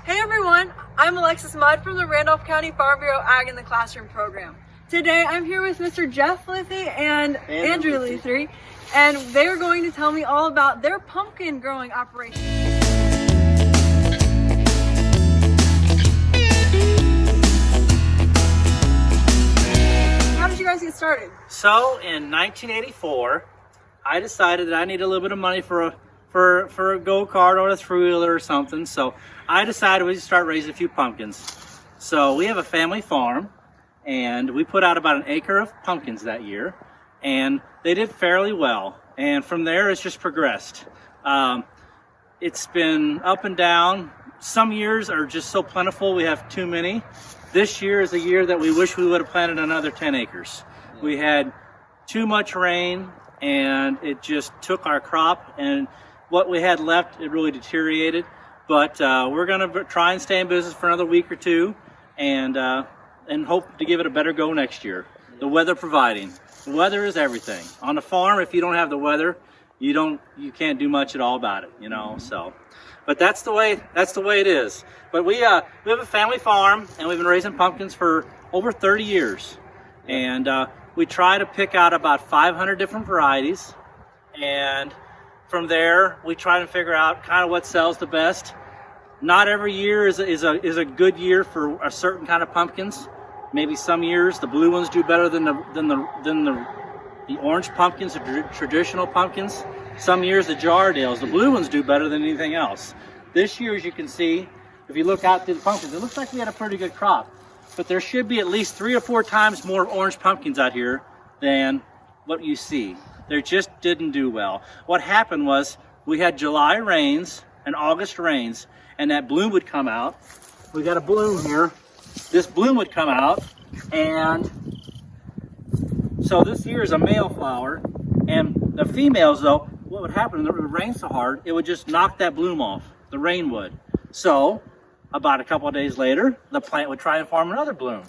Hey everyone, I'm Alexis Mudd from the Randolph County Farm Bureau Ag in the Classroom program. Today I'm here with Mr. Jeff Luthy and Andrew Luthy, and they're going to tell me all about their pumpkin growing operation. How did you guys get started? So in 1984, I decided that I need a little bit of money for a go-kart or a three-wheeler or something. So I decided we'd start raising a few pumpkins. So we have a family farm, and we put out about an acre of pumpkins that year, and they did fairly well. And from there, it's just progressed. It's been up and down. Some years are just so plentiful we have too many. This year is a year that we wish we would have planted another 10 acres. We had too much rain, and it just took our crop, and what we had left, it really deteriorated. But we're going to try and stay in business for another week or two, and hope to give it a better go next year. The weather providing. The weather is everything. On the farm, if you don't have the weather, you can't do much at all about it, you know. So, but that's the way it is. But we have a family farm, and we've been raising pumpkins for over 30 years, and we try to pick out about 500 different varieties, and from there we try to figure out kind of what sells the best. Not every year is a good year for a certain kind of pumpkins. Maybe some years the blue ones do better than the orange pumpkins, the traditional pumpkins. Some years the Jardales, the blue ones, do better than anything else. This year, as you can see, if you look out through the pumpkins, it looks like we had a pretty good crop. But there should be at least 3 or 4 times more orange pumpkins out here than what you see. They just didn't do well. What happened was we had July rains and August rains, and that bloom would come out. We got a bloom here. This bloom would come out, and so this here is a male flower, and the females, though, what would happen, it would rain so hard, it would just knock that bloom off. The rain would. So about a couple of days later, the plant would try and form another bloom.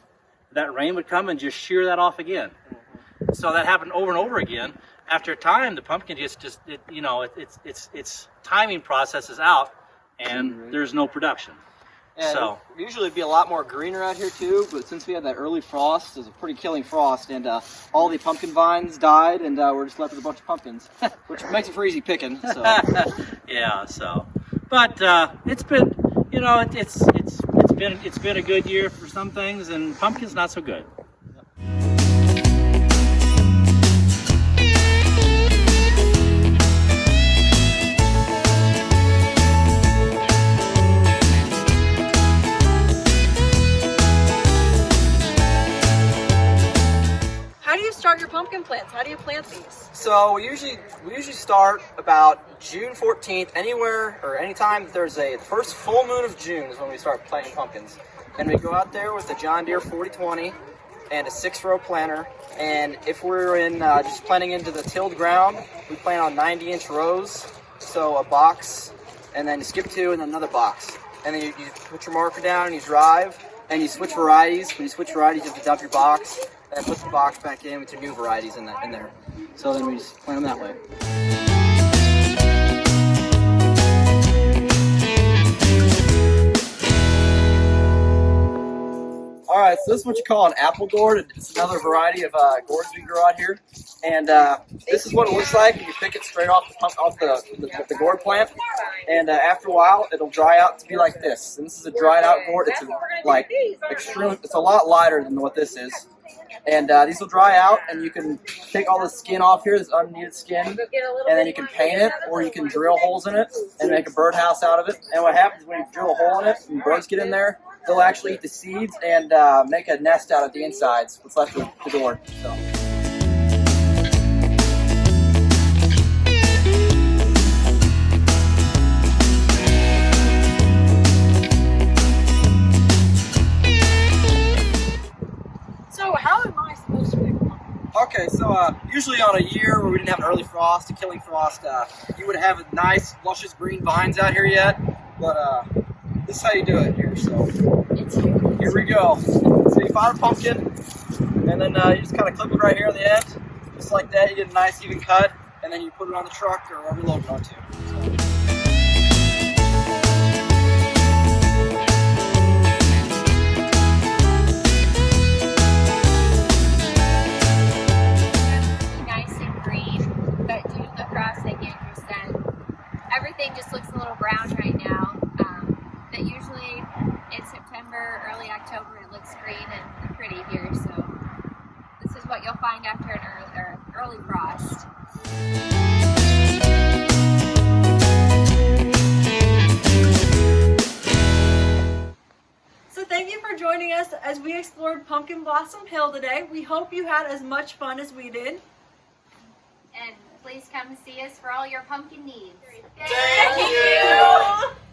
That rain would come and just shear that off again. So that happened over and over again. After a time, the pumpkin its timing process is out, and there's no production. And so usually it'd be a lot more greener out here too, but since we had that early frost, it was a pretty killing frost, and all the pumpkin vines died, and we're just left with a bunch of pumpkins, which makes it for easy picking. So. Yeah. So, but it's been, it's been a good year for some things, and pumpkins not so good. Start your pumpkin plants? How do you plant these? So we usually start about June 14th, anywhere or anytime there's the first full moon of June is when we start planting pumpkins. And we go out there with the John Deere 4020 and a 6-row planter. And if we're in just planting into the tilled ground, we plant on 90-inch rows. So a box, and then you skip 2, and then another box. And then you put your marker down and you drive, and you switch varieties. When you switch varieties, you have to dump your box, and put the box back in with your new varieties in there. So then we just plant them that way. All right, so this is what you call an apple gourd. It's another variety of gourds we grow out here. And this is what it looks like when you pick it straight off the gourd plant. And after a while, it'll dry out to be like this. And this is a dried out gourd. It's a lot lighter than what this is. And these will dry out, and you can take all the skin off here, this unneeded skin, and then you can paint it, or you can drill holes in it and make a birdhouse out of it. And what happens when you drill a hole in it and birds get in there, they'll actually eat the seeds and make a nest out of the insides, what's left of the gourd. So. Okay, so usually on a year where we didn't have an early frost, a killing frost, you would have nice, luscious green vines out here yet, but this is how you do it here, so here we go. So you find a pumpkin, and then you just kind of clip it right here on the end, just like that. You get a nice even cut, and then you put it on the truck or wherever you load it onto. So. So thank you for joining us as we explored Pumpkin Blossom Hill today. We hope you had as much fun as we did. And please come see us for all your pumpkin needs. Thank you!